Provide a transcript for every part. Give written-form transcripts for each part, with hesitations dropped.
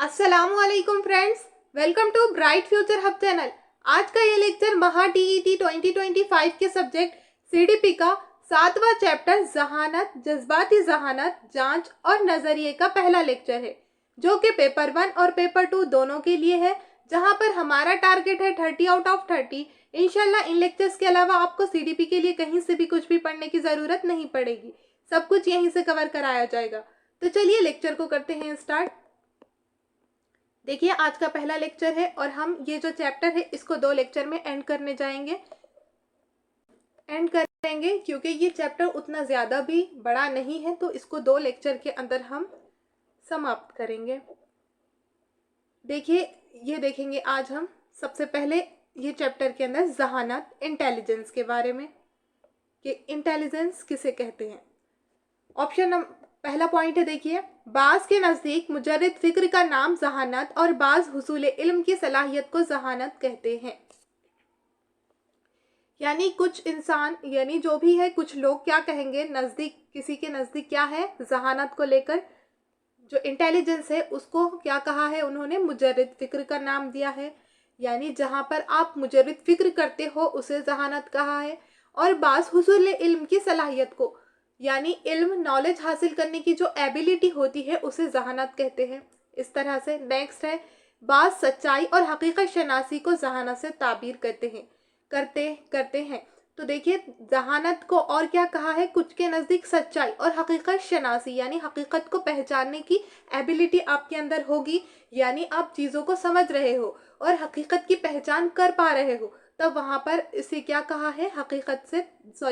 अस्सलामुअलैकुम friends, welcome to Bright Future Hub channel. आज का ये लेक्चर महा टीईटी 2025 के सब्जेक्ट सीडीपी का 7वां चैप्टर जहानत, जज्बाती जहानत, जांच और नजरिए का पहला लेक्चर है, जो कि पेपर 1 और पेपर 2 दोनों के लिए है, जहां पर हमारा टारगेट है 30 आउट ऑफ 30। इंशाल्लाह इन लेक्चर्स के अलावा आपको सीडीपी के लिए कहीं से भी कुछ भी पढ़ने की जरूरत नहीं पड़ेगी, सब कुछ यहीं से कवर कराया जाएगा। तो चलिए लेक्चर को करते हैं स्टार्ट। देखिए आज का पहला लेक्चर है और हम ये जो चैप्टर है इसको 2 लेक्चर में एंड करेंगे क्योंकि ये चैप्टर उतना ज़्यादा भी बड़ा नहीं है, तो इसको 2 लेक्चर के अंदर हम समाप्त करेंगे। देखिए ये देखेंगे आज हम सबसे पहले ये चैप्टर के अंदर जहानत, इंटेलिजेंस के बारे में कि इंटेलिजेंस किसे कहते हैं। पहला पॉइंट है, देखिए बाज के नज़दीक मुजर्रिद फिक्र का नाम जहानत और बाज हुसूल इल्म की सलाहियत को जहानत कहते हैं। यानी कुछ इंसान, यानी जो भी है, कुछ लोग क्या कहेंगे, नज़दीक, किसी के नज़दीक क्या है, जहानत को लेकर जो इंटेलिजेंस है उसको क्या कहा है उन्होंने, मुजर्रिद फिक्र का नाम दिया है। यानी जहाँ पर आप मुजर्रिद फिक्र करते हो उसे जहानत कहा है। और बाज हुसूल इल्म की सलाहियत को, यानी इल्म, नॉलेज हासिल करने की जो एबिलिटी होती है उसे जहानत कहते हैं। इस तरह से नेक्स्ट है, बाज सच्चाई और हकीकत शनासी को जहानत से ताबीर करते हैं। तो देखिए जहानत को और क्या कहा है, कुछ के नज़दीक सच्चाई और हकीकत शनासी, यानी हकीकत को पहचानने की एबिलिटी आपके अंदर होगी, यानी आप चीज़ों को समझ रहे हो और हकीकत की पहचान कर पा रहे हो, तब वहाँ पर इसे क्या कहा है,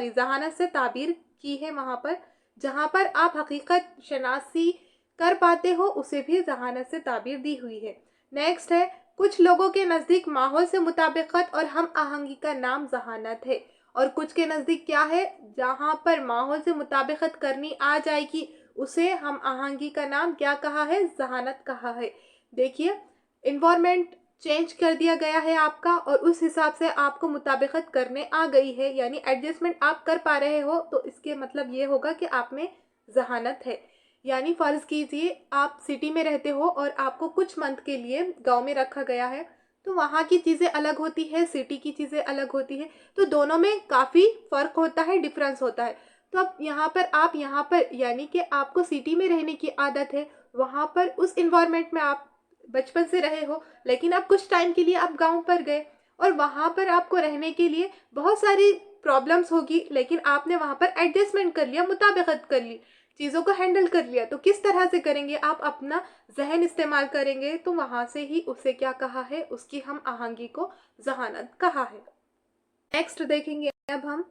जहानत से ताबीर की है। वहाँ पर जहाँ पर आप हकीकत शनासी कर पाते हो उसे भी जहानत से ताबीर दी हुई है। नेक्स्ट है, कुछ लोगों के नज़दीक माहौल से मुताबिकत और हम आहंगी का नाम जहानत है, और कुछ के नज़दीक क्या है, जहाँ पर माहौल से मुताबिकत करनी आ जाएगी उसे हम आहंगी का नाम क्या कहा है, जहानत कहा है। देखिए इन्वायरमेंट चेंज कर दिया गया है आपका और उस हिसाब से आपको मुताबिकत करने आ गई है, यानी एडजस्टमेंट आप कर पा रहे हो, तो इसके मतलब ये होगा कि आप में जहानत है। यानी फ़र्ज़ कीजिए आप सिटी में रहते हो और आपको कुछ मंथ के लिए गांव में रखा गया है, तो वहाँ की चीज़ें अलग होती है, सिटी की चीज़ें अलग होती है, तो दोनों में काफ़ी फ़र्क होता है, डिफरेंस होता है। तो अब यहाँ पर यानी कि आपको सिटी में रहने की आदत है, वहाँ पर उस इन्वायरमेंट में आप बचपन से रहे हो, लेकिन अब कुछ टाइम के लिए आप गांव पर गए और वहाँ पर आपको रहने के लिए बहुत सारी प्रॉब्लम्स होगी, लेकिन आपने वहाँ पर एडजस्टमेंट कर लिया, मुताबिकत कर ली, चीज़ों को हैंडल कर लिया। तो किस तरह से करेंगे आप, अपना जहन इस्तेमाल करेंगे, तो वहाँ से ही उसे क्या कहा है, उसकी हम आहंगी को जहानत कहा है। नेक्स्ट देखेंगे अब हम,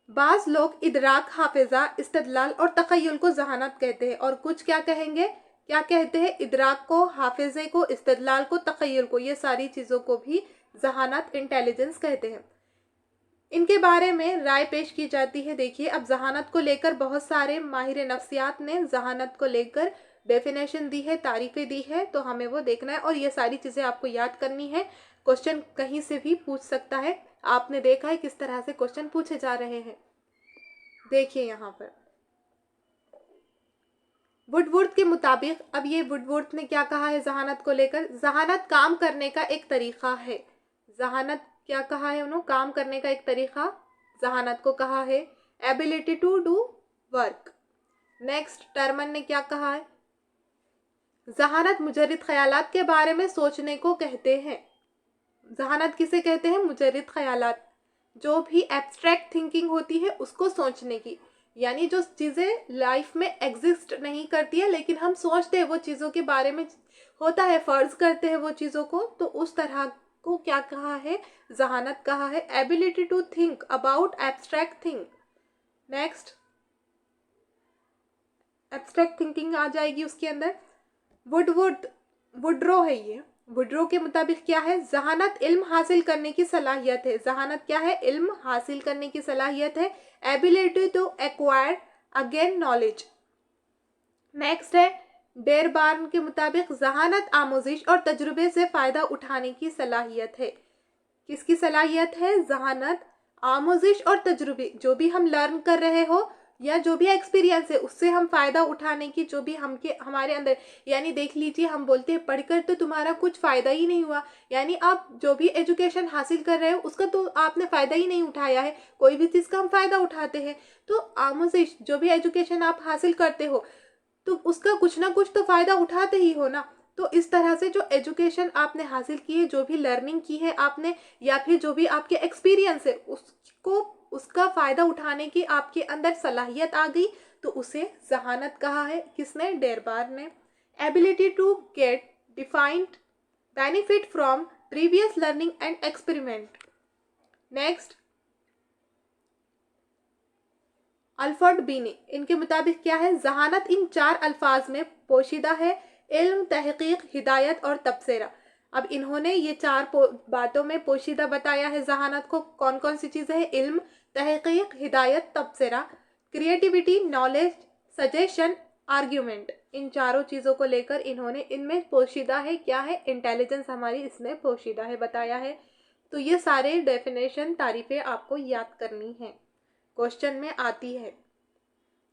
बाज लोग इदराक, हाफिजा, इस्तदलाल और तखय्युल को जहानत कहते हैं, और कुछ क्या कहेंगे, क्या कहते हैं, इदराक को, हाफिजे को, इस्तदलाल को, तखय्युल को, ये सारी चीज़ों को भी जहानत, इंटेलिजेंस कहते हैं। इनके बारे में राय पेश की जाती है। देखिए अब जहानत को लेकर बहुत सारे माहिर नफ्सियात ने जहानत को लेकर डेफिनेशन दी है, तारीफ़ें दी है, तो हमें वो देखना है और ये सारी चीज़ें आपको याद करनी है। क्वेश्चन कहीं से भी पूछ सकता है, आपने देखा है किस तरह से क्वेश्चन पूछे जा रहे हैं। देखिए यहाँ पर वुडवर्थ के मुताबिक, अब ये वुडवर्थ ने क्या कहा है जहानत को लेकर, जहानत काम करने का एक तरीक़ा है। जहानत क्या कहा है उन्होंने, काम करने का एक तरीक़ा जहानत को कहा है, ability to do work. Next Terman ने क्या कहा है, जहानत मुजर्रिद ख्यालात के बारे में सोचने को कहते हैं। जहानत किसे कहते हैं, मुजर्रिद ख्यालात, जो भी एब्स्ट्रैक्ट थिंकिंग होती है उसको सोचने की, यानी जो चीज़ें लाइफ में एग्जिस्ट नहीं करती है लेकिन हम सोचते हैं वो चीज़ों के बारे में, होता है, फ़र्ज करते हैं वो चीज़ों को, तो उस तरह को क्या कहा है, जहानत कहा है। Ability to think about abstract thing. Next abstract thinking आ जाएगी उसके अंदर। वुडरो है ये, वुडरो के मुताबिक क्या है, जहानत इल्म हासिल करने की सलाहियत है। जहानत क्या है, इल्म हासिल करने की सलाहियत है, ability to acquire again knowledge. Next है डेरबार्न के मुताबिक, जहानत आमोजिश और तजुर्बे से फ़ायदा उठाने की सलाहियत है। किसकी सलाहियत है, जहानत, आमोजिश और तजुर्बे, जो भी हम लर्न कर रहे हो, या जो भी एक्सपीरियंस है उससे हम फ़ायदा उठाने की जो भी हमारे अंदर, यानी देख लीजिए हम बोलते हैं पढ़कर तो तुम्हारा कुछ फ़ायदा ही नहीं हुआ, यानी आप जो भी एजुकेशन हासिल कर रहे हो उसका तो आपने फ़ायदा ही नहीं उठाया है। कोई भी चीज़ का हम फ़ायदा उठाते हैं, तो आमों से जो भी एजुकेशन आप हासिल करते हो तो उसका कुछ ना कुछ तो फ़ायदा उठाते ही हो ना। तो इस तरह से जो एजुकेशन आपने हासिल की है, जो भी लर्निंग की है आपने, या फिर जो भी आपके एक्सपीरियंस है उसको, उसका फ़ायदा उठाने की आपके अंदर सलाहियत आ गई, तो उसे जहानत कहा है। किसने? डेरबार ने। Ability to get defined benefit from previous learning and experiment. Next, Alfred Binet, इनके मुताबिक क्या है? जहानत इन 4 अल्फाज में पोशीदा है: इल्म, तहकीक, हिदायत और तबसरा। अब इन्होंने ये 4 बातों में पोशीदा बताया है जहानत को। कौन कौन सी चीज़ें हैं? इल्म, तहकीक, हिदायत, तबसरा, क्रिएटिविटी, नॉलेज, सजेशन, आर्ग्यूमेंट। इन चारों चीज़ों को लेकर इन्होंने इनमें पोशीदा है क्या है? इंटेलिजेंस हमारी इसमें पोशीदा है बताया है। तो ये सारे डेफिनेशन, तारीफें आपको याद करनी है, क्वेश्चन में आती है।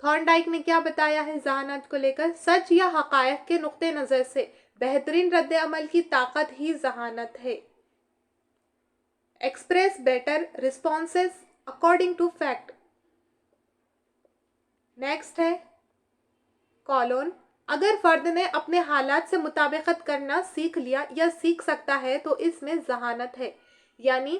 थॉर्नडाइक ने क्या बताया है जहानत को लेकर? सच या हकायक के नुक्ते नज़र से बेहतरीन रद्द अमल की ताकत ही जहानत है। Express better responses according to fact. Next है कॉलोन, अगर फर्द ने अपने हालात से मुताबिकत करना सीख लिया या सीख सकता है तो इसमें जहानत है। यानी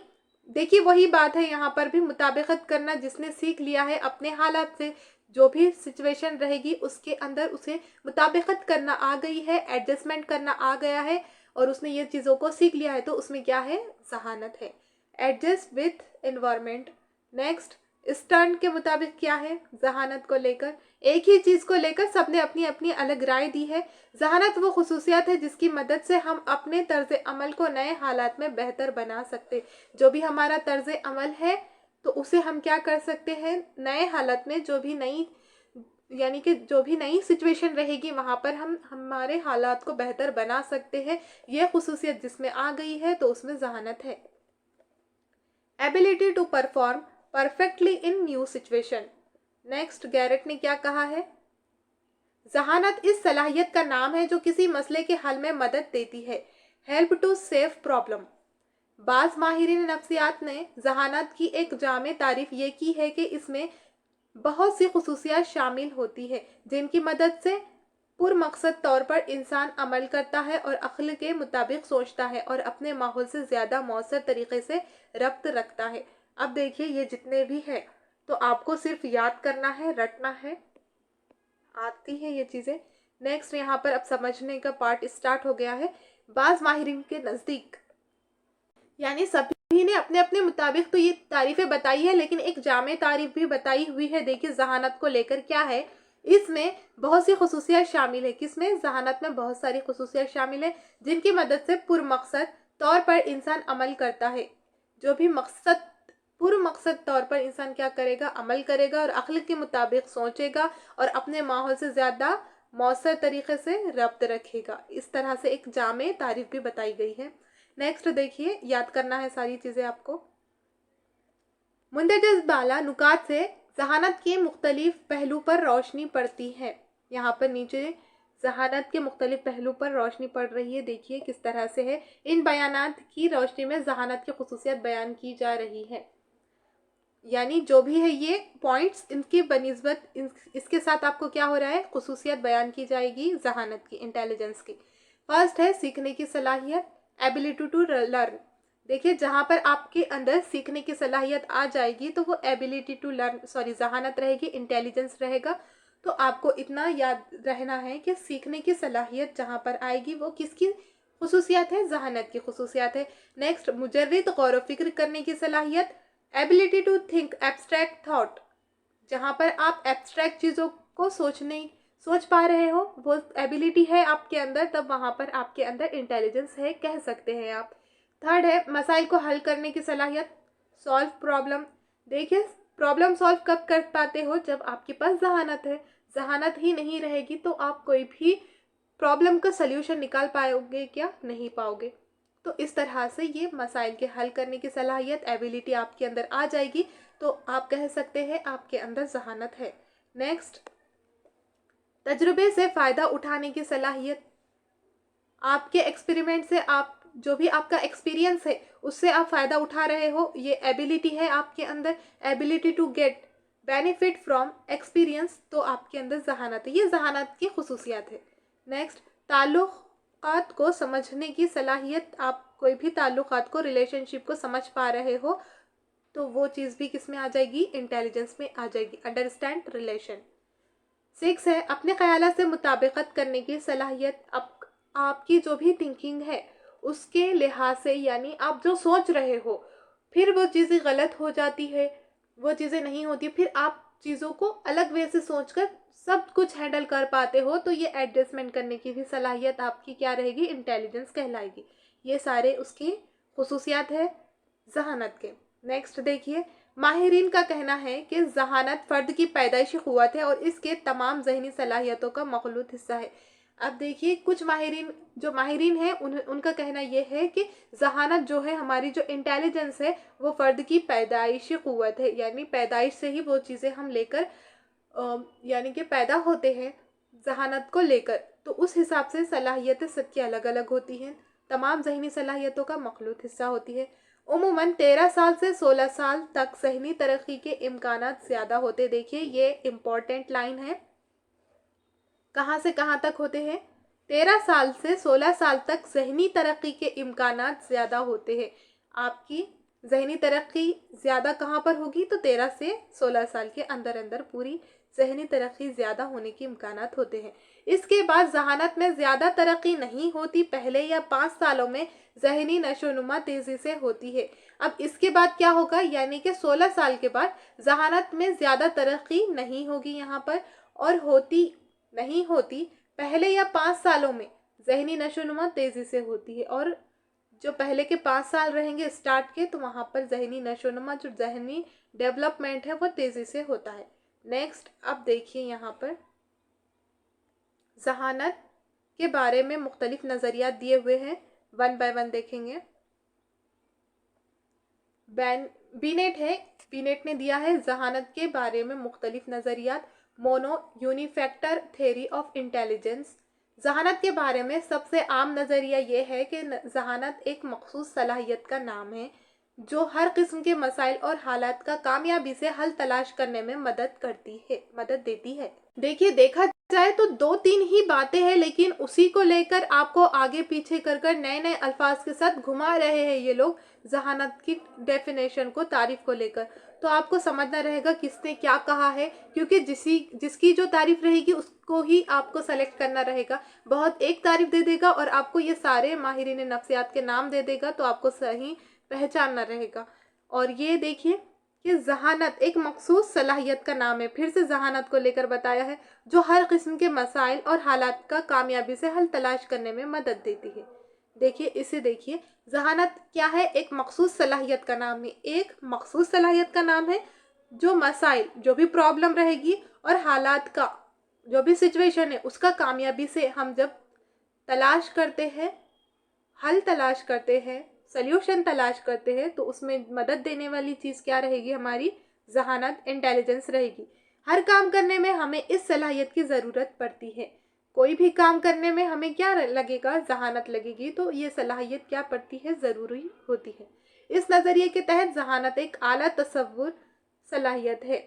देखिए वही बात है, यहाँ पर भी मुताबिकत करना, जिसने सीख लिया है अपने हालात से, जो भी सिचुएशन रहेगी उसके अंदर उसे मुताबिकत करना आ गई है, एडजस्टमेंट करना आ गया है और उसने ये चीज़ों को सीख लिया है, तो उसमें क्या है? जहानत है। Adjust with environment. Next, stern के मुताबिक क्या है जहानत को लेकर? एक ही चीज़ को लेकर सबने अपनी अपनी अलग राय दी है। जहानत वो खुसूसियत है जिसकी मदद से हम अपने तर्ज अमल को नए हालात में बेहतर बना सकते। जो भी हमारा तर्ज अमल है तो उसे हम क्या कर सकते हैं? नए हालत में जो भी नई, यानी कि जो भी नई सिचुएशन रहेगी वहाँ पर हम हमारे हालात को बेहतर बना सकते हैं। यह खुसूसियत जिसमें आ गई है तो उसमें जहानत है। Ability to perform perfectly in new situation. Next, Garrett ने क्या कहा है? जहानत इस सलाहियत का नाम है जो किसी मसले के हल में मदद देती है। Help to save problem. बाज़ माहिरीन नफ्सियात ने जहानत की एक जामे तारीफ ये की है कि इसमें बहुत सी खुसूसियात शामिल होती है जिनकी मदद से पुरमकसद तौर पर इंसान अमल करता है और अक्ल के मुताबिक सोचता है और अपने माहौल से ज़्यादा मौसर तरीके से रब्त रखता है। अब देखिए ये जितने भी हैं तो आपको सिर्फ याद करना है, रटना है, आती है ये चीज़ें। नेक्स्ट, यहाँ पर अब समझने का पार्ट स्टार्ट हो गया है। बाज़ माहिरीन के नज़दीक, यानी सभी ने अपने अपने मुताबिक तो ये तारीफें बताई है, लेकिन एक जामे तारीफ भी बताई हुई है। देखिए जहानत को लेकर क्या है, इसमें बहुत सी खुसूसियात शामिल है। किसमें? जहानत में बहुत सारी खुसूसियात शामिल है जिनकी मदद से पुरमकसद तौर पर इंसान अमल करता है। जो भी मकसद, पुरमकसद तौर पर इंसान क्या करेगा? अमल करेगा और अक्ल के मुताबिक सोचेगा और अपने माहौल से ज़्यादा मौसर तरीके से रब्त रखेगा। इस तरह से एक जामे तारीफ भी बताई गई है। नेक्स्ट देखिए, याद करना है सारी चीज़ें आपको। मुंदरज बाला नुकात से जहानत के मुख्तलिफ पहलू पर रोशनी पड़ती है। यहाँ पर नीचे जहानत के मुख्तलिफ पहलू पर रोशनी पड़ रही है। देखिए किस तरह से है। इन बयानात की रोशनी में जहानत की खुसूसियत बयान की जा रही है। यानी जो भी है ये पॉइंट्स, इनकी बनिस्बत इसके साथ आपको क्या हो रहा है? खुसूसियत बयान की जाएगी जहानत की, इंटेलिजेंस की। फर्स्ट है सीखने की सलाहियत, एबिलिटी टू लर्न। देखिए जहाँ पर आपके अंदर सीखने की सलाहियत आ जाएगी तो वो एबिलिटी टू लर्न, जहानत रहेगी, इंटेलिजेंस रहेगा। तो आपको इतना याद रहना है कि सीखने की सलाहियत जहाँ पर आएगी वो किसकी खुसूसियत है? जहानत की खुसूसियत है। नेक्स्ट, मुजर्रिद गौर व फिक्र करने की सलाहियत, ability to think abstract thought. जहाँ पर आप एब्स्ट्रैक्ट चीज़ों को सोच पा रहे हो, वो एबिलिटी है आपके अंदर, तब वहाँ पर आपके अंदर इंटेलिजेंस है, कह सकते हैं आप। थर्ड है मसाइल को हल करने की सलाहियत, सॉल्व प्रॉब्लम। देखिए प्रॉब्लम सॉल्व कब कर पाते हो? जब आपके पास जहानत है। जहानत ही नहीं रहेगी तो आप कोई भी प्रॉब्लम का सल्यूशन निकाल पाओगे क्या? नहीं पाओगे। तो इस तरह से ये मसाइल के हल करने की सलाहियत, एबिलिटी आपके अंदर आ जाएगी तो आप कह सकते हैं आपके अंदर जहानत है। नेक्स्ट, तजुर्बे से फ़ायदा उठाने की सलाहियत, आपके एक्सपेरिमेंट से आप जो भी आपका एक्सपीरियंस है उससे आप फ़ायदा उठा रहे हो, ये एबिलिटी है आपके अंदर, ability to get benefit from experience, तो आपके अंदर जहानत है, ये जहानत की खसूसियात है। नेक्स्ट, ताल्लुकात को समझने की सलाहियत, आप कोई भी ताल्लुकात को, रिलेशनशिप को समझ पा रहे हो तो वो चीज़ भी किस में आ जाएगी, इंटेलिजेंस में आ जाएगी, अंडरस्टैंड रिलेशन। 6 है, अपने ख्यालात से मुताबिकत करने की सलाहियत, आपकी जो भी थिंकिंग है उसके लिहाज से, यानी आप जो सोच रहे हो फिर वो चीज़ें गलत हो जाती है, वो चीज़ें नहीं होती, फिर आप चीज़ों को अलग वे से सोचकर सब कुछ हैंडल कर पाते हो, तो ये एडजस्टमेंट करने की भी सलाहियत आपकी क्या रहेगी, इंटेलिजेंस कहलाएगी। ये सारे उसकी खुसूसियात है जहानत के। नेक्स्ट देखिए, माहिरीन का कहना है कि जहानत फ़र्द की पैदाइशी क़ुव्वत है और इसके तमाम ज़हनी सलाहियतों का मखलूत हिस्सा है। अब देखिए, कुछ माहिरीन हैं उनका कहना यह है कि जहानत जो है, हमारी जो इंटेलिजेंस है, वो फ़र्द की पैदाइशी क़ुव्वत है, यानी पैदाइश से ही वो चीज़ें हम लेकर यानी कि पैदा होते हैं जहानत को लेकर, तो उस हिसाब से सलाहियतें सबकी अलग अलग होती हैं, तमाम ज़हनी सलाहियतों का मखलूत हिस्सा होती है। उमूमन 13 साल से 16 साल तक ज़हनी तरक्की के इम्कानात ज़्यादा होते। देखिए, ये इम्पॉर्टेंट लाइन है, कहाँ से कहाँ तक होते हैं, 13 साल से 16 साल तक ज़हनी तरक्की के इम्कानात ज़्यादा होते हैं। आपकी ज़हनी तरक्की ज़्यादा कहाँ पर होगी, तो 13 से 16 साल के अंदर अंदर पूरी ज़हनी तरक्की ज़्यादा होने के इम्कानात होते हैं। इसके बाद जहानत में ज़्यादा तरक्की नहीं होती, पहले या 5 सालों में ज़हनी नशोनुमा तेज़ी से होती है। अब इसके बाद क्या होगा, यानी कि 16 साल के बाद जहानत में ज़्यादा तरक्की नहीं होगी यहाँ पर, और नहीं होती, पहले या 5 सालों में ज़हनी नशोनुमा तेज़ी से होती है, और जो पहले के 5 साल रहेंगे स्टार्ट के, तो वहाँ पर ज़हनी नशोनुमा, जो ज़हनी डेवलपमेंट है, वो तेज़ी से होता है। नेक्स्ट, अब देखिए यहाँ पर जहानत के बारे में मुख्तलिफ नज़रियात दिए हुए हैं, 1 बाय 1 देखेंगे। बीनेट ने दिया है जहानत के बारे में मुख्तलिफ नज़रियात, मोनो यूनिफैक्टर थेरी ऑफ इंटेलिजेंस। जहानत के बारे में सबसे आम नज़रिया ये है कि जहानत एक मखसूस सलाहियत का नाम है जो हर किस्म के मसाइल और हालात का कामयाबी से हल तलाश करने में मदद देती है। देखिए, देखा जाए तो 2-3 ही बातें हैं, लेकिन उसी को लेकर आपको आगे पीछे कर नए नए अल्फाज के साथ घुमा रहे हैं ये लोग, जहानत की डेफिनेशन को, तारीफ को लेकर। तो आपको समझना रहेगा किसने क्या कहा है, क्योंकि जिसकी जो तारीफ रहेगी उसको ही आपको सेलेक्ट करना रहेगा। बहुत एक तारीफ दे देगा और आपको ये सारे माहिरीन नफ्सियात के नाम दे देगा, तो आपको सही पहचानना रहेगा। और ये देखिए कि जहानत एक मखसूस सलाहियत का नाम है, फिर से जहानत को लेकर बताया है, जो हर किस्म के मसाइल और हालात का कामयाबी से हल तलाश करने में मदद देती है। देखिए, इसे देखिए, जहानत क्या है, एक मखसूस सलाहियत का नाम है, एक मखसूस सलाहियत का नाम है जो मसाइल, जो भी प्रॉब्लम रहेगी और हालात का जो भी सिचुएशन है उसका कामयाबी से हम जब तलाश करते हैं, हल तलाश करते हैं, सल्यूशन तलाश करते हैं, तो उसमें मदद देने वाली चीज़ क्या रहेगी, हमारी जहानत, इंटेलिजेंस रहेगी। हर काम करने में हमें इस सलाहियत की ज़रूरत पड़ती है। कोई भी काम करने में हमें क्या लगेगा, जहानत लगेगी, तो ये सलाहियत क्या पड़ती है, ज़रूरी होती है। इस नज़रिए के तहत जहानत एक आला तसव्वुर सलाहियत है।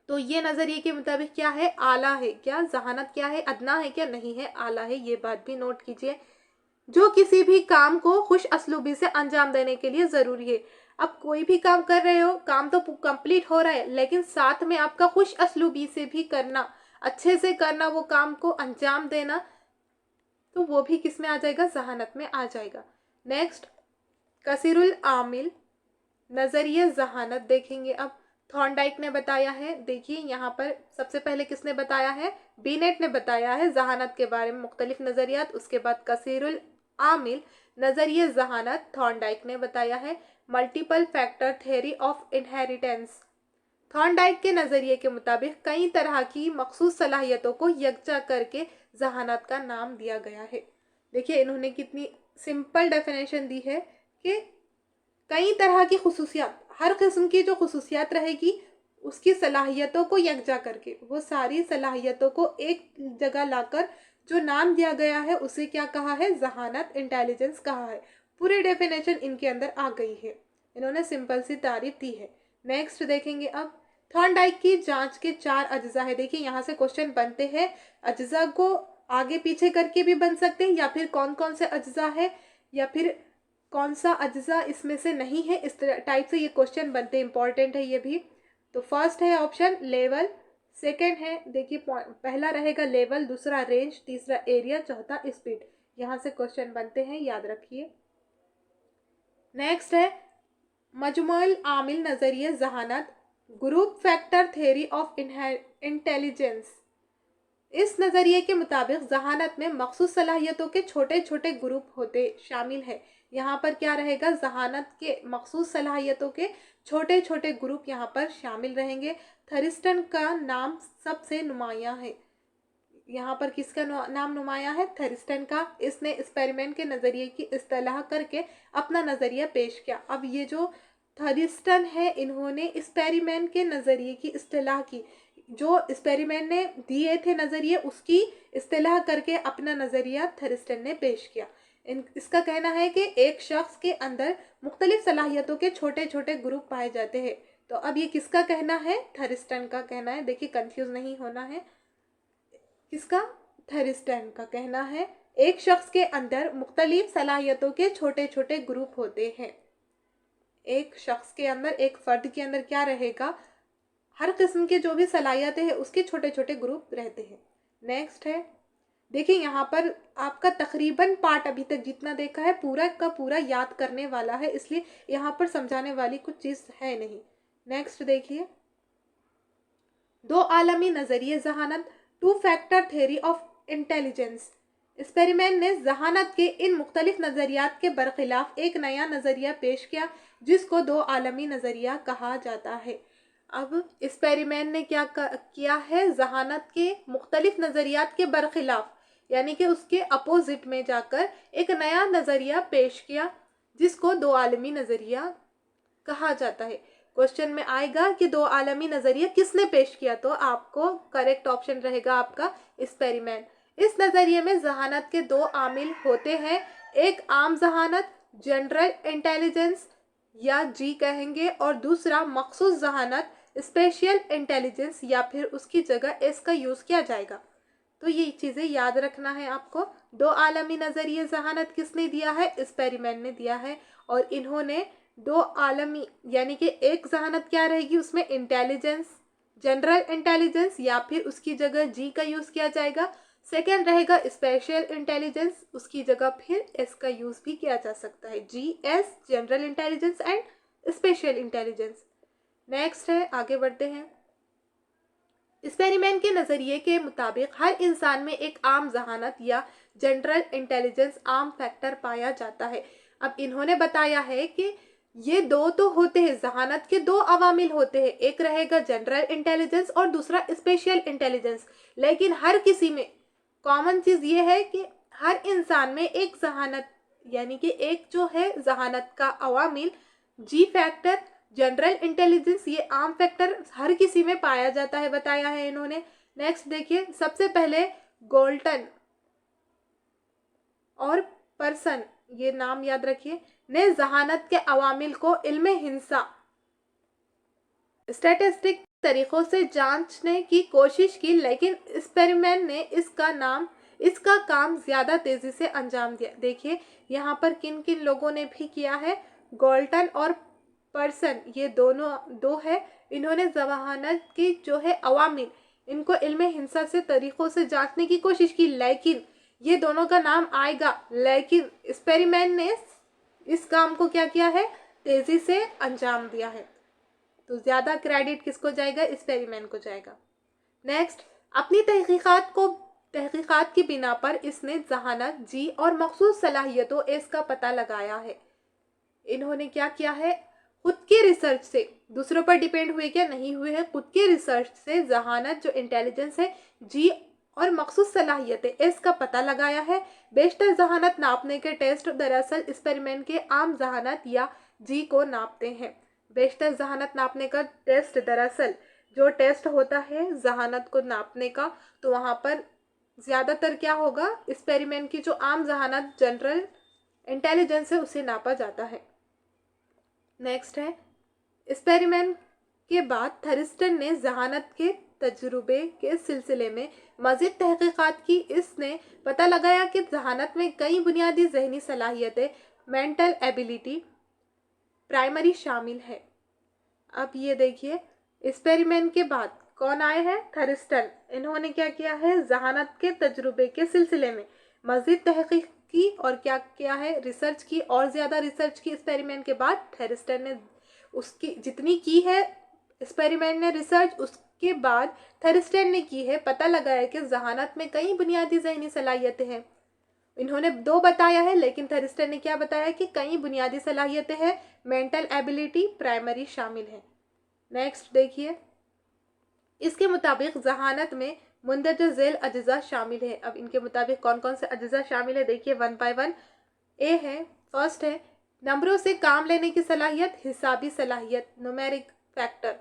तो ये नज़रिए के मुताबिक क्या है, आला है। क्या जहानत क्या है, अदना है क्या, नहीं है, आला है। ये बात भी नोट कीजिए, जो किसी भी काम को खुश असलूबी से अंजाम देने के लिए ज़रूरी है। अब कोई भी काम कर रहे हो, काम तो कंप्लीट हो रहा है, लेकिन साथ में आपका खुश असलूबी से भी करना, अच्छे से करना, वो काम को अंजाम देना, तो वो भी किस में आ जाएगा, जहानत में आ जाएगा। नेक्स्ट, कसीरुल आमिल नज़रिए जहानत देखेंगे। अब थॉर्नडाइक ने बताया है, देखिए यहाँ पर सबसे पहले किसने बताया है, बीनेट ने बताया है जहानत के बारे में मुख्तलिफ नज़रियात। उसके बाद कसीरुल आमिल नज़रिए जहानत थॉर्नडाइक ने बताया है। Multiple factor theory of inheritance, Thorndike के नज़रिए के मुताबिक कई तरह की मखसूस सलाहियतों को यकजा करके जहानत का नाम दिया गया है। देखिए, इन्होंने कितनी सिंपल डेफिनेशन दी है कि कई तरह की खुसूसियात, हर किस्म की जो खुसूसियात रहेगी उसकी सलाहियतों को यकजा करके, वो सारी सलाहियतों को एक जगह लाकर जो नाम दिया गया है उसे क्या कहा है, जहानत, इंटेलिजेंस कहा है। पूरी डेफिनेशन इनके अंदर आ गई है, इन्होंने सिंपल सी तारीफ दी है। नेक्स्ट देखेंगे अब, थॉर्नडाइक की जांच के 4 अज्जा है। देखिए यहाँ से क्वेश्चन बनते हैं, अज्जा को आगे पीछे करके भी बन सकते हैं, या फिर कौन कौन से अज्जा है, या फिर कौन सा अज्जा इसमें से नहीं है, इस टाइप से ये क्वेश्चन बनते हैं, इंपॉर्टेंट है ये भी। तो फर्स्ट है ऑप्शन लेवल, सेकंड है देखिए पहला रहेगा लेवल, दूसरा रेंज, तीसरा एरिया, चौथा स्पीड। यहाँ से क्वेश्चन बनते हैं, याद रखिए। नेक्स्ट है मजमुअल आमिल नजरिए जहानत, group factor theory of intelligence. इस नज़रिए के मुताबिक जहानत में मखसूस सलाहियतों के छोटे छोटे ग्रुप होते शामिल है। यहाँ पर क्या रहेगा, जहानत के मखसूस सलाहियतों के छोटे छोटे ग्रुप यहाँ पर शामिल रहेंगे। थरिस्टन का नाम सबसे नुमायां है। यहाँ पर किसका नाम नुमायां है, थरिस्टन का। इसने एक्सपेरिमेंट के नज़रिए की इस्तेलाह करके अपना नज़रिया पेश किया। अब ये जो थरिस्टन है, इन्होंने एक्सपेरिमेंट के नज़रिए की इस्तेलाह की, जो एक्सपेरिमेंट ने दिए थे नज़रिए उसकी इस्तेलाह करके अपना नज़रिया थरिस्टन ने पेश किया। इसका कहना है कि एक शख्स के अंदर मुख्तलिफ सलाहियतों के छोटे छोटे ग्रुप पाए जाते हैं। तो अब ये किसका कहना है, थरिस्टन का कहना है। देखिए कंफ्यूज नहीं होना है, किसका, थरिस्टन का कहना है एक शख्स के अंदर मुख्तलिफ सलाहियतों के छोटे छोटे ग्रुप होते हैं। एक शख्स के अंदर, एक फर्द के अंदर क्या रहेगा, हर किस्म के जो भी सलाहियतें हैं उसके छोटे छोटे ग्रुप रहते हैं। नेक्स्ट है, देखिए यहाँ पर आपका तकरीबन पार्ट अभी तक जितना देखा है पूरा का पूरा याद करने वाला है, इसलिए यहाँ पर समझाने वाली कुछ चीज़ है नहीं। नेक्स्ट देखिए, दो आलमी नज़रिए जहानत, two factor theory of intelligence. Experiment ने जहानत के इन मुख्तलिफ नज़रियात के बरखिलाफ एक नया नज़रिया पेश किया जिसको दो आलमी नज़रिया कहा जाता है। अब एक्सपेरिमेंट ने क्या किया है, जहानत के मुख्तलिफ नज़रियात के बरखिलाफ यानी कि उसके अपोजिट में जाकर एक नया नज़रिया पेश किया जिसको दो आलमी नज़रिया कहा जाता है। क्वेश्चन में आएगा कि दो आलमी नज़रिया किसने पेश किया, तो आपको करेक्ट ऑप्शन रहेगा आपका एक्सपेरिमेंट। इस नज़रिए में जहानत के दो आमिल होते हैं, एक आम जहानत, जनरल इंटेलिजेंस या जी कहेंगे, और दूसरा मखसूस जहानत, स्पेशल इंटेलिजेंस, या फिर उसकी जगह एस का यूज़ किया जाएगा। तो ये चीज़ें याद रखना है आपको। दो आलमी नज़रिए जहानत किसने दिया है, एक्सपेरिमेंट ने दिया है। और इन्होंने दो आलमी यानी कि एक जहानत क्या रहेगी उसमें, इंटेलिजेंस, जनरल इंटेलिजेंस, या फिर उसकी जगह जी का यूज़ किया जाएगा। सेकेंड रहेगा स्पेशल इंटेलिजेंस, उसकी जगह फिर एस का यूज़ भी किया जा सकता है, G S, general intelligence and special intelligence. Next है, आगे बढ़ते हैं। एक्सपेरिमेंट के नज़रिए के मुताबिक हर इंसान में एक आम जहानत या जनरल इंटेलिजेंस आम फैक्टर पाया जाता है। अब इन्होंने बताया है कि ये दो तो होते हैं, जहानत के दो अवामिल होते हैं, एक रहेगा जनरल इंटेलिजेंस और दूसरा स्पेशल इंटेलिजेंस, लेकिन हर किसी में कॉमन चीज़ ये है कि हर इंसान में एक जहानत यानी कि एक जो है जहानत का अवामिल, जी फैक्टर, जनरल इंटेलिजेंस, ये आम फैक्टर हर किसी में पाया जाता है, बताया है इन्होंने। नेक्स्ट देखिए, सबसे पहले गोल्टन और पर्सन, ये नाम याद रखिए, ने जहानत के अवामिल को इल्म हिंसा स्टैटिस्टिक तरीकों से जांचने की कोशिश की, लेकिन एक्सपेरिमेंट ने इसका काम ज़्यादा तेज़ी से अंजाम दिया। देखिए यहाँ पर किन किन लोगों ने भी किया है, गोल्टन और पर्सन, ये दोनों दो है, इन्होंने जहानत की जो है अवामिल, इनको इल्म हिंसा से तरीक़ों से जांचने की कोशिश की, लेकिन ये दोनों का नाम आएगा, लेकिन एक्सपेरिमेंट ने इस काम को क्या किया है, तेज़ी से अंजाम दिया है। तो ज़्यादा क्रेडिट किसको जाएगा, एक्सपेरिमेंट को जाएगा। नेक्स्ट, अपनी तहकीकात की बिना पर इसने जहानत, जी और मखसूस सलाहियतों इसका पता लगाया है। इन्होंने क्या किया है, खुद की रिसर्च से, दूसरों पर डिपेंड हुए क्या, नहीं हुए हैं, खुद की रिसर्च से जहानत जो इंटेलिजेंस है, जी और मखसूस सलाहियतें इसका पता लगाया है। बेशतर जहानत नापने के टेस्ट दरअसल एक्सपेरिमेंट के आम जहानत या जी को नापते हैं। बेशतर जहानत नापने का टेस्ट दरअसल जो टेस्ट होता है जहानत को नापने का, तो वहाँ पर ज़्यादातर क्या होगा, एक्सपेरिमेंट की जो आम जहानत जनरल इंटेलिजेंस है उसे नापा जाता है। नेक्स्ट है, एक्सपेरिमेंट के बाद थरिस्टन ने जहानत के तजुर्बे के सिलसिले में मज़ीद तहकीकात की। इसने पता लगाया कि जहानत में कई बुनियादी जहनी सलाहियतें, मेंटल एबिलिटी, प्राइमरी शामिल है। अब ये देखिए, एक्सपेरिमेंट के बाद कौन आए हैं, थरिस्टन। इन्होंने क्या किया है, जहानत के तजुर्बे के सिलसिले में मज़ीद तहकीक की और क्या किया है, रिसर्च की, और ज़्यादा रिसर्च की। एक्सपेरिमेंट के बाद थरिस्टन ने उसकी जितनी की है एक्सपेरिमेंट ने रिसर्च, उसके बाद थरिस्टन ने की है, पता लगाया कि जहानत में कई बुनियादी जहनी सलाहियतें हैं। इन्होंने 2 बताया है, लेकिन थरिस्टन ने क्या बताया कि कई बुनियादी सलाहियतें हैं, मेंटल एबिलिटी, प्राइमरी शामिल है। नेक्स्ट देखिए, इसके मुताबिक जहानत में मुंदरजा झेल अज्जा शामिल है। अब इनके मुताबिक कौन कौन से अज्जा शामिल है, देखिए 1 बाय 1। ए है, फर्स्ट है नंबरों से काम लेने की सलाहियत, हिसाबी सलाहियत, न्यूमेरिक फैक्टर,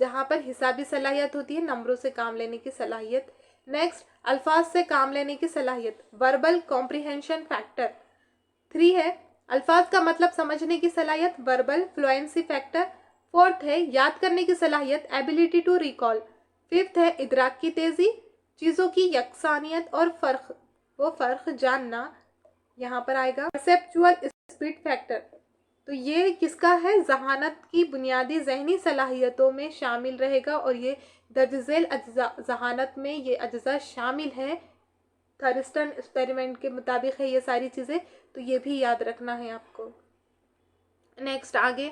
जहाँ पर हिसाबी सलाहियत होती है, नंबरों से काम लेने की सलाहियत। नेक्स्ट, अल्फाज से काम लेने की सलाहियत, वर्बल कॉम्प्रिहेंशन फैक्टर। 3 है अल्फाज का मतलब समझने की सलाहियत, वर्बल फ्लुएंसी फैक्टर। 4th है याद करने की सलाहियत, एबिलिटी टू रिकॉल। 5th है इदराक की तेजी, चीज़ों की यकसानियत और फ़र्क जानना, यहाँ पर आएगा परसेप्चुअल स्पीड फैक्टर। तो ये किसका है, जहानत की बुनियादी जहनी सलाहियतों में शामिल रहेगा, और ये दर्ज झेल अज्जा जहानत में ये अज्जा शामिल है। थरिस्टन एक्सपेरिमेंट के मुताबिक है ये सारी चीज़ें, तो ये भी याद रखना है आपको। नेक्स्ट आगे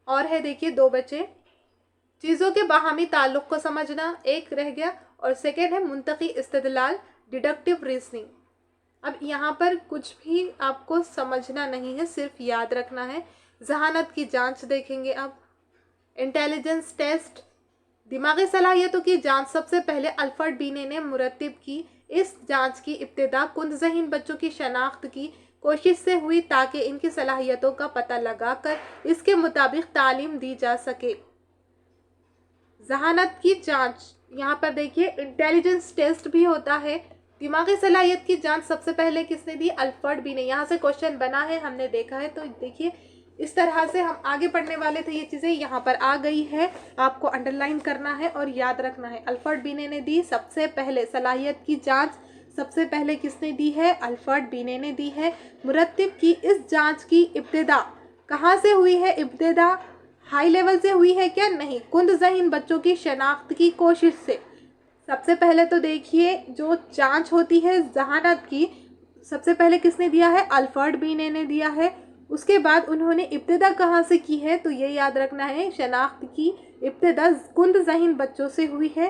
और है, देखिए 2 बचे, चीज़ों के बाहमी ताल्लुक़ को समझना, एक रह गया, और सेकेंड है मुंतकी इस्तेदलाल, डिडक्टिव रीजनिंग। अब यहाँ पर कुछ भी आपको समझना नहीं है, सिर्फ याद रखना है। जहानत की जांच देखेंगे। अब इंटेलिजेंस टेस्ट, दिमागी सलाहियतों की जांच सबसे पहले अल्फ्रेड बीने ने मुरतब की। इस जांच की इब्तिदा कुंद-ज़हीन बच्चों की शनाख्त की कोशिश से हुई, ताकि इनकी सलाहियतों का पता लगाकर इसके मुताबिक तालीम दी जा सके। जहानत की जांच, यहाँ पर देखिए इंटेलिजेंस टेस्ट भी होता है। दिमागी सलाहियत की जांच सबसे पहले किसने दी, अल्फ्रेड बीने। यहाँ से क्वेश्चन बना है, हमने देखा है, तो देखिए इस तरह से हम आगे पढ़ने वाले थे। ये चीज़ें यहाँ पर आ गई है, आपको अंडरलाइन करना है और याद रखना है। अल्फ्रेड बीने ने दी सबसे पहले सलाहियत की जांच, सबसे पहले किसने दी है, अल्फ्रेड बीने ने दी है। मुरत्तिब की इस जांच की इब्तिदा कहाँ से हुई है, इब्तिदा हाई लेवल से हुई है क्या, नहीं, कुंद-ज़हीन बच्चों की शनाख्त की कोशिश से। सबसे पहले तो देखिए जो जांच होती है जहानत की, सबसे पहले किसने दिया है, अल्फ्रेड बीने ने दिया है। उसके बाद उन्होंने इब्तिदा कहाँ से की है, तो ये याद रखना है, शनाख्त की इब्तिदा कुंद-ज़हीन बच्चों से हुई है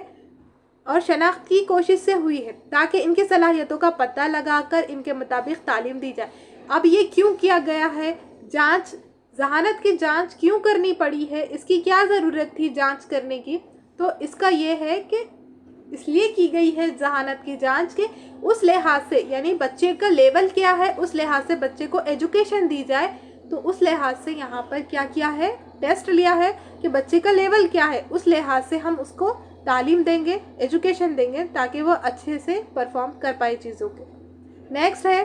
और शनाख्त की कोशिश से हुई है, ताकि इनकी सलाहियतों का पता लगाकर इनके मुताबिक तालीम दी जाए। अब ये क्यों किया गया है, जांच, जहानत की जांच क्यों करनी पड़ी है, इसकी क्या ज़रूरत थी जांच करने की, तो इसका ये है कि इसलिए की गई है जहानत की जांच के उस लिहाज से, यानी बच्चे का लेवल क्या है उस लिहाज से बच्चे को एजुकेशन दी जाए। तो उस लिहाज से यहाँ पर क्या किया है, टेस्ट लिया है कि बच्चे का लेवल क्या है, उस लिहाज से हम उसको तालीम देंगे, एजुकेशन देंगे, ताकि वो अच्छे से परफॉर्म कर पाए चीज़ों के। नेक्स्ट है,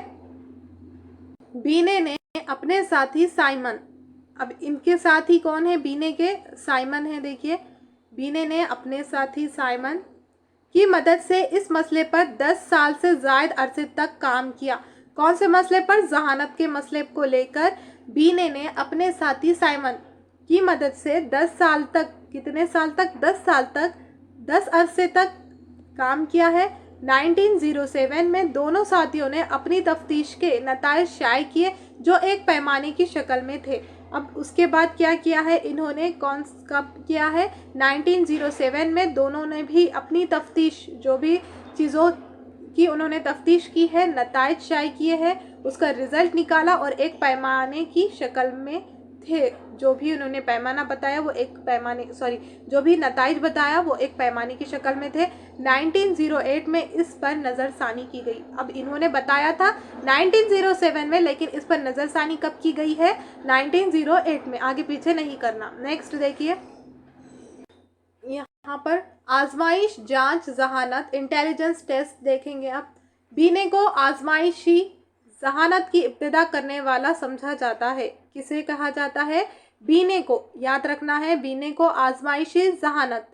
बीने ने अपने साथी साइमन, अब इनके साथी कौन है, बीने के साइमन है। देखिए बीने ने अपने साथी साइमन की मदद से इस मसले पर 10 साल से ज़ायद अरसे तक काम किया। कौन से मसले पर, जहानत के मसले को लेकर बीने ने अपने साथी साइमन की मदद से 10 साल तक, कितने साल तक, 10 साल तक, 10 अरसे तक काम किया है। 1907 में दोनों साथियों ने अपनी तफ्तीश के नताइज शाये किए, जो एक पैमाने की शक्ल में थे। अब उसके बाद क्या किया है इन्होंने, कब किया है, 1907 में दोनों ने भी अपनी तफ्तीश, जो भी चीज़ों की उन्होंने तफ्तीश की है, नताइज शाये किए हैं, उसका रिज़ल्ट निकाला और एक पैमाने की शक्ल में थे। जो भी उन्होंने पैमाना बताया वो एक पैमाने, जो भी नताइज बताया वो एक पैमाने की शक्ल में थे। 1908 में इस पर नज़रसानी की गई। अब इन्होंने बताया था 1907 में, लेकिन इस पर नज़रसानी कब की गई है, 1908 में, आगे पीछे नहीं करना। नेक्स्ट देखिए, यहाँ पर आजमाइश, जांच, जहानत, इंटेलिजेंस टेस्ट देखेंगे आप। बीने को आजमाइशी जहानत की इब्तिदा करने वाला समझा जाता है। किसे कहा जाता है? बीने को। याद रखना है, बीने को आजमाइशी जहानत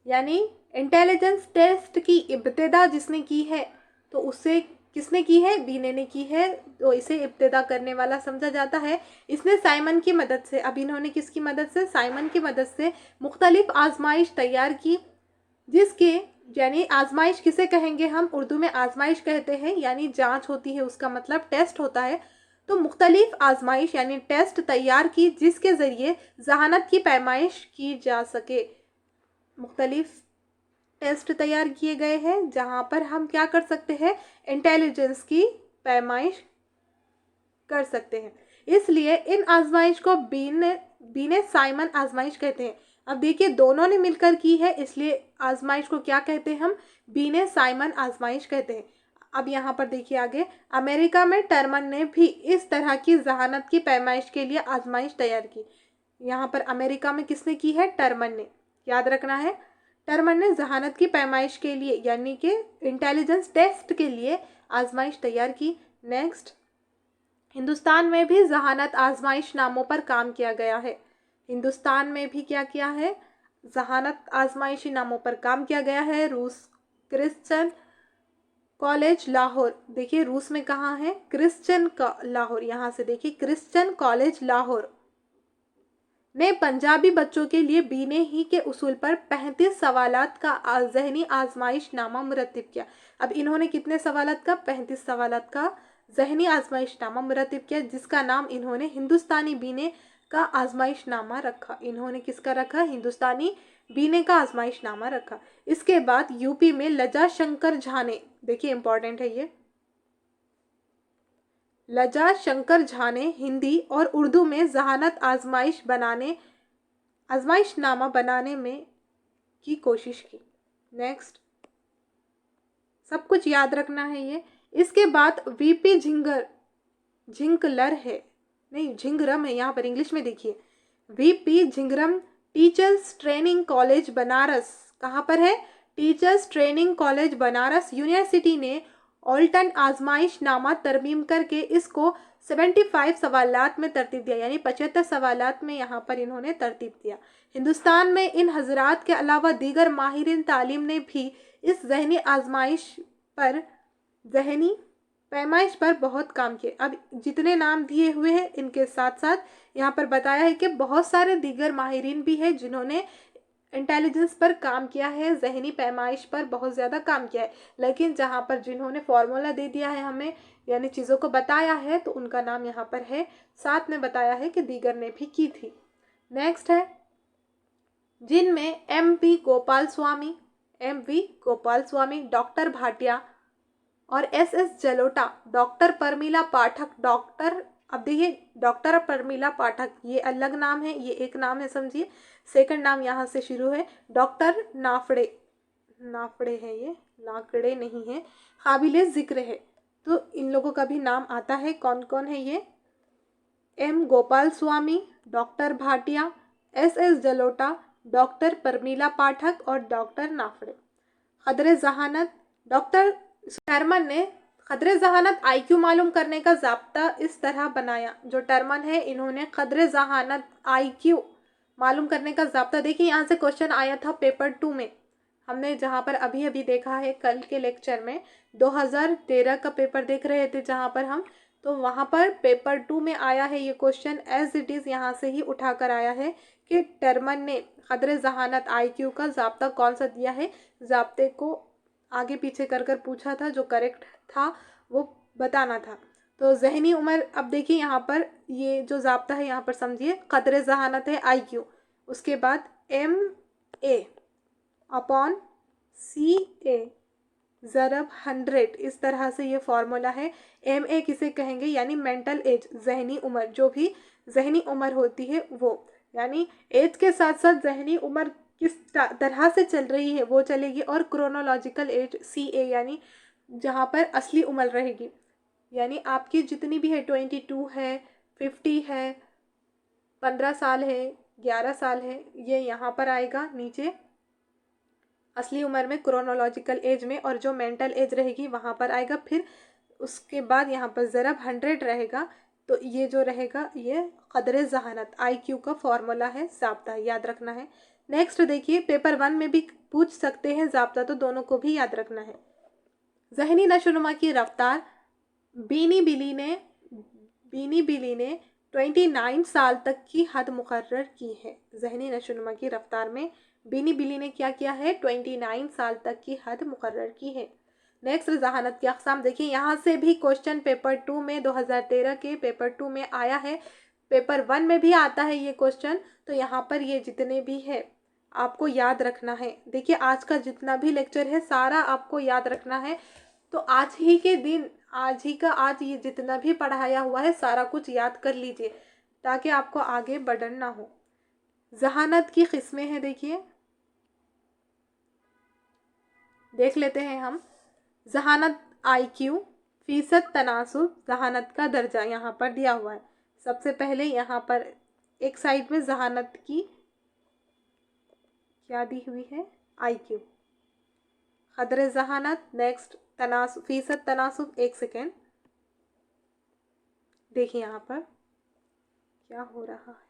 यानी इंटेलिजेंस टेस्ट की इब्तिदा जिसने की है, तो उसे किसने की है? बीने ने की है, तो इसे इब्तिदा करने वाला समझा जाता है। इसने साइमन की मदद से, अब इन्होंने किसकी मदद से? साइमन की मदद से मुख्तलिफ आजमाइश तैयार की, जिसके यानी आजमाइश किसे कहेंगे हम? उर्दू में आजमाइश कहते हैं, यानी जांच होती है, उसका मतलब टेस्ट होता है। तो मुख्तलिफ आजमाइश यानी टेस्ट तैयार की, जिसके ज़रिए जहानत की पैमाइश की जा सके। मुख्तलिफ टेस्ट तैयार किए गए हैं जहाँ पर हम क्या कर सकते हैं? इंटेलिजेंस की पैमाइश कर सकते हैं। इसलिए इन आजमाइश को बीने साइमन आजमाइश कहते हैं। अब देखिए, दोनों ने मिलकर की है, इसलिए आजमाइश को क्या कहते हैं हम? बीने साइमन आजमाइश कहते हैं। अब यहाँ पर देखिए आगे, अमेरिका में टर्मन ने भी इस तरह की जहानत की पैमाइश के लिए आजमाइश तैयार की। यहाँ पर अमेरिका में किसने की है? टर्मन ने। याद रखना है, टर्मन ने जहानत की पैमाइश के लिए यानी कि इंटेलिजेंस टेस्ट के लिए आजमाइश तैयार की। नेक्स्ट, हिंदुस्तान में भी जहानत आजमाइश नामों पर काम किया गया है। हिंदुस्तान में भी क्या किया है? जहानत आजमाइशी नामों पर काम किया गया है। रूस क्रिश्चियन कॉलेज लाहौर, देखिए रूस में कहाँ है? क्रिश्चियन का लाहौर, यहाँ से देखिए क्रिश्चियन कॉलेज लाहौर ने पंजाबी बच्चों के लिए बीने ही के उसूल पर 35 सवालात का ज़हनी आजमाइश नामा मुरतब किया। अब इन्होंने कितने सवालात का? 35 सवालात का ज़हनी आजमाइश नामा मुरतब किया, जिसका नाम इन्होंने हिंदुस्तानी बीने का आजमाइश नामा रखा। इन्होंने किसका रखा? हिंदुस्तानी बीने का आजमाइश नामा रखा। इसके बाद यूपी में लजा शंकर झा ने, देखिए इंपॉर्टेंट है ये, लजा शंकर झा ने हिंदी और उर्दू में जहानत आजमाइशनामा बनाने में की कोशिश की। नेक्स्ट, सब कुछ याद रखना है ये। इसके बाद वीपी झिंकलर है, नहीं झिंगरम है, यहाँ पर इंग्लिश में देखिए, वीपी झिंगरम टीचर्स ट्रेनिंग कॉलेज बनारस, कहाँ पर है? Teachers training college Banaras university ने ऑल्टन आजमाइश नामा तरमीम करके इसको 75 सवालात में तरतीब दिया, यानी 75 सवालात में यहाँ पर इन्होंने तरतीब दिया। हिंदुस्तान में इन हजरात के अलावा दीगर माहिरीन तालीम ने भी इस जहनी पैमाइश पर बहुत काम किए। अब जितने नाम दिए हुए हैं, इनके साथ साथ यहाँ पर बताया है कि बहुत सारे दीगर माहिरीन भी हैं जिन्होंने इंटेलिजेंस पर काम किया है, जहनी पैमाइश पर बहुत ज़्यादा काम किया है, लेकिन जहाँ पर जिन्होंने फॉर्मूला दे दिया है हमें, यानी चीज़ों को बताया है, तो उनका नाम यहाँ पर है। साथ में बताया है कि दीगर ने भी की थी। नेक्स्ट है, जिनमें एम वी गोपाल स्वामी, डॉक्टर भाटिया और एस जलोटा, डॉक्टर परमिला पाठक, अब देखिए डॉक्टर परमिला पाठक ये अलग नाम है, ये एक नाम है समझिए, सेकंड नाम यहाँ से शुरू है। डॉक्टर नाफड़े है, ये लाकड़े नहीं है, काबिले जिक्र है। तो इन लोगों का भी नाम आता है। कौन कौन है ये? एम गोपाल स्वामी, doctor Bhatia, S Jalota, doctor Pramila Pathak और डॉक्टर नाफड़े। खदरे जहानत, डॉक्टर टर्मन ने खदरे जहानत IQ मालूम करने का ज़ाब्ता इस तरह बनाया। जो टर्मन है, इन्होंने खदरे जहानत IQ मालूम करने का ज़ाब्ता, देखिए यहाँ से क्वेश्चन आया था पेपर 2 में, हमने जहाँ पर अभी अभी देखा है कल के लेक्चर में, 2013 का पेपर देख रहे थे जहाँ पर हम, तो वहाँ पर पेपर 2 में आया है ये क्वेश्चन, एज इट इज़ यहाँ से ही उठा कर आया है कि टर्मन ने खदरे जहानत IQ का ज़ाब्ता कौन सा दिया है। ज़ाब्ते को आगे पीछे कर कर पूछा था, जो करेक्ट था वो बताना था। तो जहनी उम्र, अब देखिए यहाँ पर ये जो ज़ाब्ता है यहाँ पर समझिए, खदरे जहानत है IQ, उसके बाद MA अपॉन CA ज़रब 100, इस तरह से ये फॉर्मूला है। MA किसे कहेंगे? यानी मेंटल एज, जहनी उम्र, जो भी जहनी उम्र होती है वो, यानी एज के साथ साथ जहनी उम्र किस तरह से चल रही है वो चलेगी। और क्रोनोलॉजिकल एज CA, यानी जहाँ पर असली उम्र रहेगी, यानी आपकी जितनी भी है, 22 है, 50 है, 15 साल है, 11 साल है, ये यहाँ पर आएगा नीचे असली उम्र में, क्रोनोलॉजिकल एज में, और जो मेंटल एज रहेगी वहाँ पर आएगा। फिर उसके बाद यहाँ पर ज़रब 100 रहेगा, तो ये जो रहेगा ये क़द्र ज़हानत IQ का फॉर्मूला है, ज़ाब्ता याद रखना है। नेक्स्ट देखिए, पेपर 1 में भी पूछ सकते हैं ज़ाब्ता, तो दोनों को भी याद रखना है। ज़हनी नशोनुमा की रफ्तार बीनी बिली ने 29 साल तक की हद मुकर्रर की है। ज़हनी नशोनुमा की रफ्तार में बीनी बिली ने क्या किया है, 29 साल तक की हद मुकर्रर की है। नेक्स्ट, ज़हानत की अक़साम देखिए, यहाँ से भी क्वेश्चन पेपर 2 में 2013 के पेपर 2 में आया है, पेपर 1 में भी आता है ये क्वेश्चन। तो यहाँ पर ये जितने भी है आपको याद रखना है। देखिए आज का जितना भी लेक्चर है सारा आपको याद रखना है। तो आज ही के दिन, आज ये जितना भी पढ़ाया हुआ है सारा कुछ याद कर लीजिए, ताकि आपको आगे बर्डन ना हो। ज़हानत की किस्में हैं, देखिए देख लेते हैं हम। ज़हानत IQ, फ़ीसद तनासुब, ज़हानत का दर्जा यहाँ पर दिया हुआ है। सबसे पहले यहाँ पर एक साइड में ज़हानत की क्या दी हुई है, IQ, क़द्र ज़हानत। नेक्स्ट तनासुब, फ़ीसद तनासुब। एक सेकेंड, देखिए यहाँ पर क्या हो रहा है,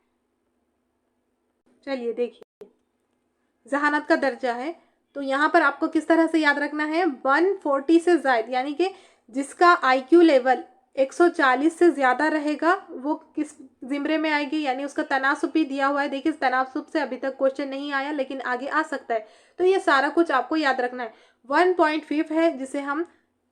चलिए देखिए। ज़हानत का दर्जा है, तो यहाँ पर आपको किस तरह से याद रखना है, 140 से ज़ायद, यानी कि जिसका IQ लेवल 140 से ज़्यादा रहेगा वो किस ज़िम्रे में आएगी, यानी उसका तनासुब भी दिया हुआ है। देखिए तनासुब से अभी तक क्वेश्चन नहीं आया, लेकिन आगे आ सकता है। तो ये सारा कुछ आपको याद रखना है। 1.5 है जिसे हम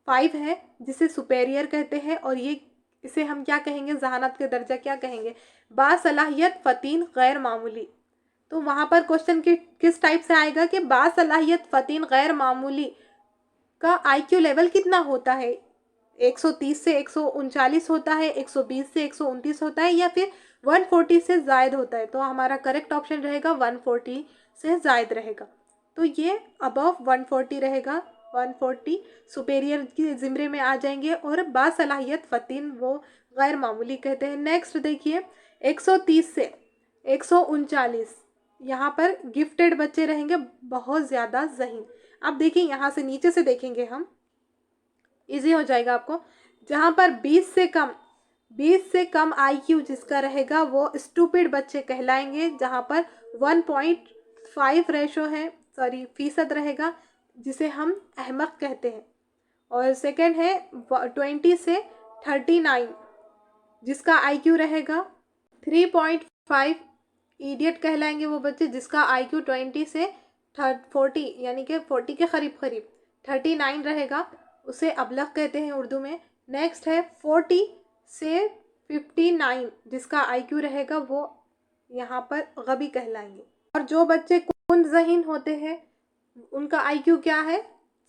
5 है जिसे सुपेरियर कहते हैं, और ये इसे हम क्या कहेंगे, ज़हानत के दर्जा क्या कहेंगे, बासलाहियत फ़तीन गैर मामूली। तो वहाँ पर क्वेश्चन किस टाइप से आएगा कि बासलाहियत फ़तीन गैर मामूली का IQ लेवल कितना होता है, 130 से 139 होता है, 120 से 129 होता है, या फिर 140 से ज़ायद होता है। तो हमारा करेक्ट ऑप्शन रहेगा 140 से ज़ायद रहेगा। तो ये अबव 140 रहेगा, 140 सुपेरियर के ज़िम्रे में आ जाएंगे, और बासलाहियत फ़तीन वो गैर मामूली कहते हैं। नेक्स्ट देखिए, 130 से 139 यहाँ पर गिफ्टेड बच्चे रहेंगे, बहुत ज़्यादा ज़हीन। अब देखिए यहाँ से नीचे से देखेंगे हम, इजी हो जाएगा आपको। जहाँ पर 20 से कम IQ जिसका रहेगा वो स्टूपिड बच्चे कहलाएंगे, जहाँ पर 1.5 रेशो है, सॉरी फ़ीसद रहेगा, जिसे हम अहमक कहते हैं। और सेकंड है 20 से 39 जिसका IQ रहेगा 3.5, इडियट कहलाएंगे वो बच्चे जिसका IQ 20 से 40, यानी कि 40 के करीब 39 रहेगा, उसे अबलग कहते हैं उर्दू में। नेक्स्ट है 40 से 59 जिसका IQ रहेगा वो यहाँ पर गबी कहलाएंगे। और जो बच्चे कुंद ज़हीन होते हैं उनका IQ क्या है,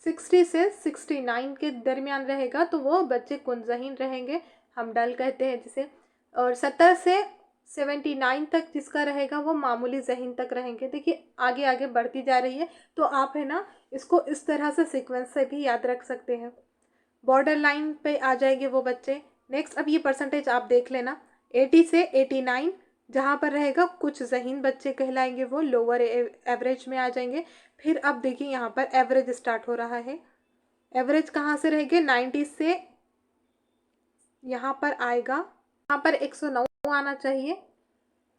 60 से 69 के दरमियान रहेगा, तो वो बच्चे कुंद ज़हीन रहेंगे, हम डल कहते हैं जिसे। और 70 से 79 तक जिसका रहेगा वो मामूली ज़हीन तक रहेंगे। देखिए आगे आगे बढ़ती जा रही है, तो आप है ना इसको इस तरह से सीक्वेंस से भी याद रख सकते हैं। बॉर्डर लाइन पे आ जाएंगे वो बच्चे। नेक्स्ट, अब ये परसेंटेज आप देख लेना, 80 से 89 जहाँ पर रहेगा कुछ ज़हीन बच्चे कहलाएंगे, वो लोअर एवरेज में आ जाएंगे। फिर अब देखिए यहाँ पर एवरेज स्टार्ट हो रहा है। एवरेज कहाँ से रहेंगे, 90 से यहाँ पर आएगा, यहाँ पर 109 आना चाहिए।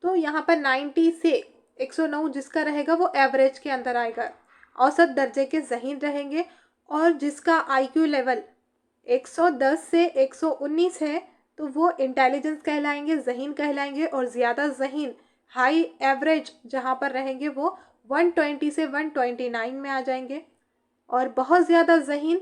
तो यहाँ पर 90 से 109 जिसका रहेगा वो एवरेज के अंदर आएगा, औसत दर्जे के ज़हीन रहेंगे। और जिसका IQ लेवल 110 से 119 है तो वो इंटेलिजेंस कहलाएंगे, ज़हीन कहलाएंगे। और ज़्यादा ज़हीन हाई एवरेज जहाँ पर रहेंगे वो 120 से 129 में आ जाएंगे। और बहुत ज़्यादा ज़हीन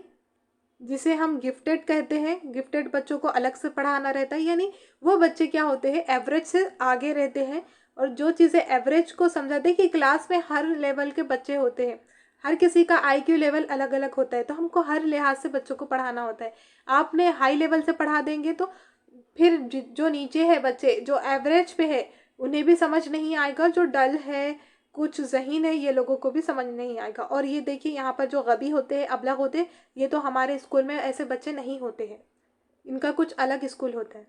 जिसे हम गिफ्टेड कहते हैं, गिफ्टेड बच्चों को अलग से पढ़ाना रहता है, यानी वो बच्चे क्या होते हैं एवरेज से आगे रहते हैं। और जो चीज़ें एवरेज को समझाते हैं कि क्लास में हर लेवल के बच्चे होते हैं, हर किसी का IQ लेवल अलग अलग होता है, तो हमको हर लिहाज से बच्चों को पढ़ाना होता है। आपने हाई लेवल से पढ़ा देंगे तो फिर जो नीचे है बच्चे जो एवरेज पे है उन्हें भी समझ नहीं आएगा, जो डल है कुछ ज़हीन है ये लोगों को भी समझ नहीं आएगा। और ये देखिए यहाँ पर जो गबी होते हैं, अबलग होते हैं, ये तो हमारे स्कूल में ऐसे बच्चे नहीं होते हैं, इनका कुछ अलग स्कूल होता है।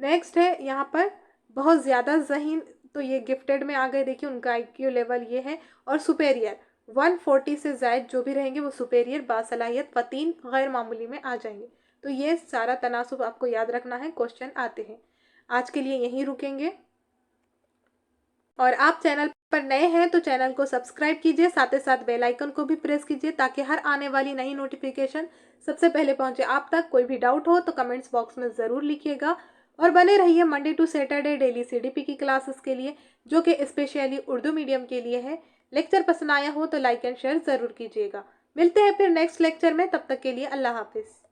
नेक्स्ट है यहाँ पर बहुत ज़्यादा ज़हीन, तो ये गिफ्टेड में आ गए, देखिए उनका IQ लेवल ये है। और सुपेरियर 140 से ज़ायद जो भी रहेंगे वो सुपेरियर, बासलाहियत, फ़तीन, गैर मामूली में आ जाएंगे। तो ये सारा तनासुब आपको याद रखना है, क्वेश्चन आते हैं। आज के लिए यहीं रुकेंगे, और आप चैनल पर नए हैं तो चैनल को सब्सक्राइब कीजिए, साथ ही साथ बेल आइकन को भी प्रेस कीजिए ताकि हर आने वाली नई नोटिफिकेशन सबसे पहले पहुंचे आप तक। कोई भी डाउट हो तो कमेंट्स बॉक्स में ज़रूर लिखिएगा, और बने रहिए Monday to Saturday daily CDP की क्लासेस के लिए, जो कि स्पेशली उर्दू मीडियम के लिए है। लेक्चर पसंद आया हो तो लाइक एंड शेयर ज़रूर कीजिएगा। मिलते हैं फिर नेक्स्ट लेक्चर में, तब तक के लिए अल्लाह हाफिज़।